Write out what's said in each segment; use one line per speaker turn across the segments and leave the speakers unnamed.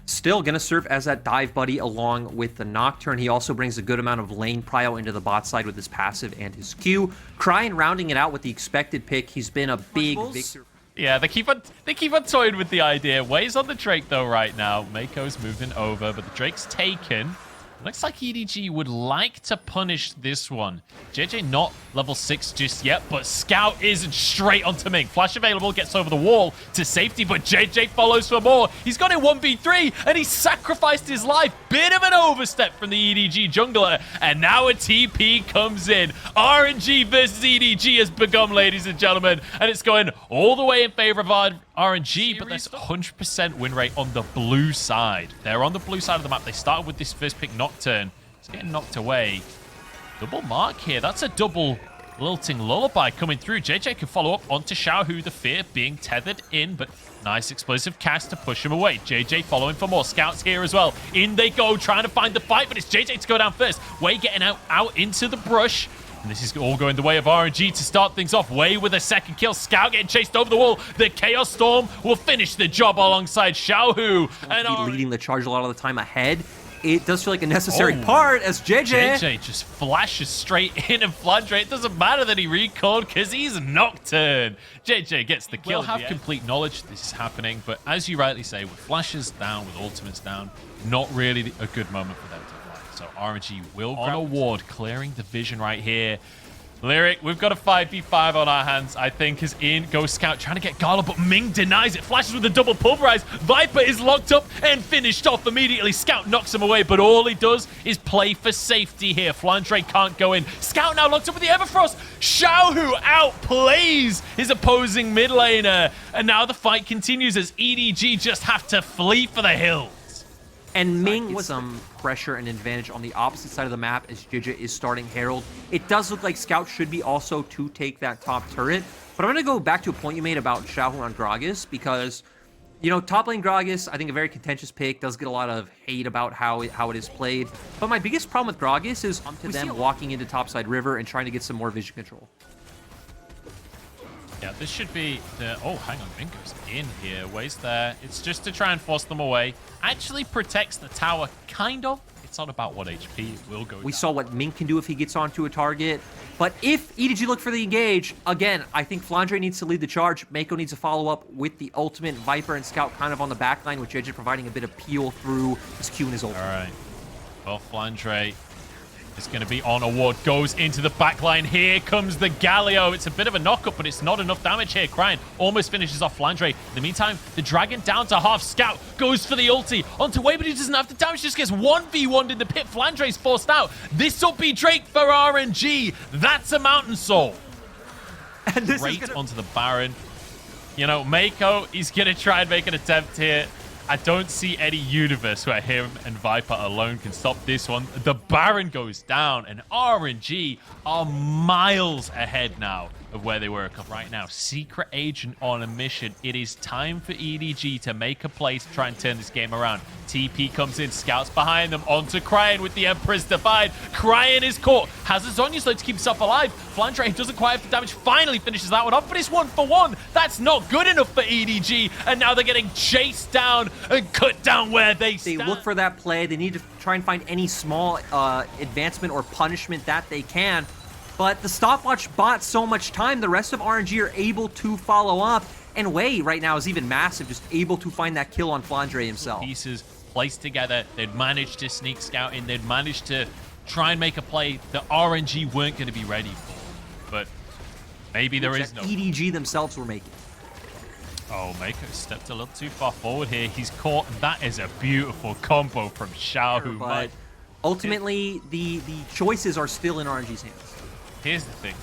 Still going to serve as that dive buddy along with the Nocturne. He also brings a good amount of lane prio into the bot side with his passive and his Q. Cryin rounding it out with the expected pick. He's been a big victor.
Yeah, they keep on toying with the idea. Way's on the Drake though right now. Mako's moving over, but the Drake's taken. Looks like EDG would like to punish this one. JJ not level 6 just yet, but Scout is straight onto Ming. Flash available, gets over the wall to safety, but JJ follows for more. He's got it 1v3, and he sacrificed his life. Bit of an overstep from the EDG jungler, and now a TP comes in. RNG versus EDG has begun, ladies and gentlemen, and it's going all the way in favor of RNG, but that's 100% win rate on the blue side. They're on the blue side of the map. They started with this first pick, Nocturne. It's getting knocked away. Double mark here. That's a double lilting lullaby coming through. JJ can follow up onto Xiaohu, the fear being tethered in, but nice explosive cast to push him away. JJ following for more. Scouts here as well. In they go, trying to find the fight, but it's JJ to go down first. Way getting out into the brush. And this is all going the way of RNG to start things off. Way with a second kill. Scout getting chased over the wall. The Chaos Storm will finish the job alongside Xiaohu. And
leading the charge a lot of the time ahead. It does feel like a necessary part as JJ
just flashes straight in, and Flandre, it doesn't matter that he recalled because he's Nocturne. JJ gets the kill. We'll have complete knowledge this is happening, but as you rightly say, with flashes down, with ultimates down, not really a good moment for them to play. So RNG will grab a ward, clearing the vision right here. Lyric, we've got a 5v5 on our hands, I think, is in. Goes Scout, trying to get Gala, but Ming denies it. Flashes with a double pulverize. Viper is locked up and finished off immediately. Scout knocks him away, but all he does is play for safety here. Flandre can't go in. Scout now locked up with the Everfrost. Xiaohu outplays his opposing mid laner. And now the fight continues as EDG just have to flee for the hills.
And Ming with some pressure and advantage on the opposite side of the map as Jija is starting Herald. It does look like Scout should be also to take that top turret. But I'm going to go back to a point you made about Xiaohu on Gragas because, you know, top lane Gragas, I think a very contentious pick, does get a lot of hate about how it is played. But my biggest problem with Gragas is to them walking into topside river and trying to get some more vision control.
Yeah, this should be the... Oh, hang on. Ming goes in here. Way's there. It's just to try and force them away. Actually protects the tower, kind of. It's not about what HP. It will go down.
We saw what Ming can do if he gets onto a target. But if EDG look for the engage, again, I think Flandre needs to lead the charge. Mako needs to follow up with the ultimate. Viper and Scout kind of on the back line, with JJ providing a bit of peel through his Q and his ult.
All right. Well, Flandre is going to be on a ward. Goes into the back line. Here comes the Galio. It's a bit of a knock-up, but it's not enough damage here. Cryin almost finishes off Flandre. In the meantime, the Dragon down to half. Scout goes for the ulti. Onto Way, but he doesn't have the damage. Just gets 1v1'd in the pit. Flandre's forced out. This will be Drake for RNG. That's a Mountain Soul. And this is onto the Baron. You know, Mako, he's going to try and make an attempt here. I don't see any universe where him and Viper alone can stop this one. The Baron goes down, and RNG are miles ahead now of where they were right now. Secret agent on a mission. It is time for EDG to make a play to try and turn this game around. TP comes in, Scouts behind them, onto Cryin with the Empress Divide. Cryin is caught, has a Zhonya slow to keep himself alive. Flandre doesn't quite have the damage, finally finishes that one off, but it's 1-for-1. That's not good enough for EDG, and now they're getting chased down and cut down where they stand.
They look for that play. They need to try and find any small advancement or punishment that they can. But the stopwatch bought so much time, the rest of RNG are able to follow up. And Wei right now is even massive, just able to find that kill on Flandre himself.
Pieces placed together, they'd managed to sneak Scout in, they'd managed to try and make a play that RNG weren't going to be ready for. But maybe there is no...
EDG themselves were making.
Oh, Mako stepped a little too far forward here. He's caught. That is a beautiful combo from Xiaohu.
But ultimately, the choices are still in RNG's hands.
Here's the thing.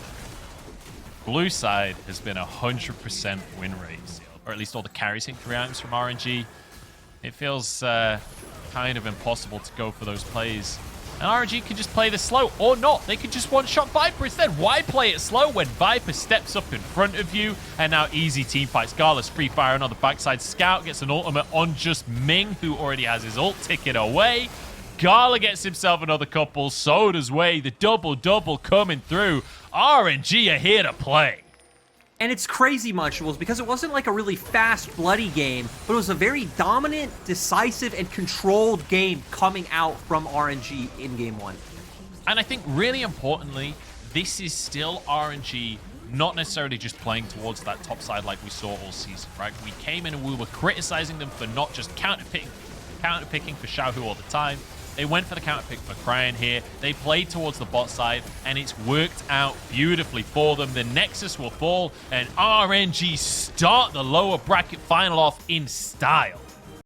Blue side has been 100% win rate, or at least all the carries in 3 items from RNG. It feels kind of impossible to go for those plays. And RNG can just play this slow, or not. They could just one-shot Viper instead. Why play it slow when Viper steps up in front of you? And now easy team fights. Gala's free firing on the backside. Scout gets an ultimate on just Ming, who already has his ult ticket away. Gala gets himself another couple. So does Wei. The double-double coming through. RNG are here to play.
And it's crazy, Munchables, because it wasn't like a really fast, bloody game, but it was a very dominant, decisive, and controlled game coming out from RNG in Game 1.
And I think really importantly, this is still RNG not necessarily just playing towards that top side like we saw all season, right? We came in and we were criticizing them for not just counter-picking for Xiaohu all the time. They went for the counter pick for Cryan here. They played towards the bot side, and it's worked out beautifully for them. The Nexus will fall, and RNG start the lower bracket final off in style.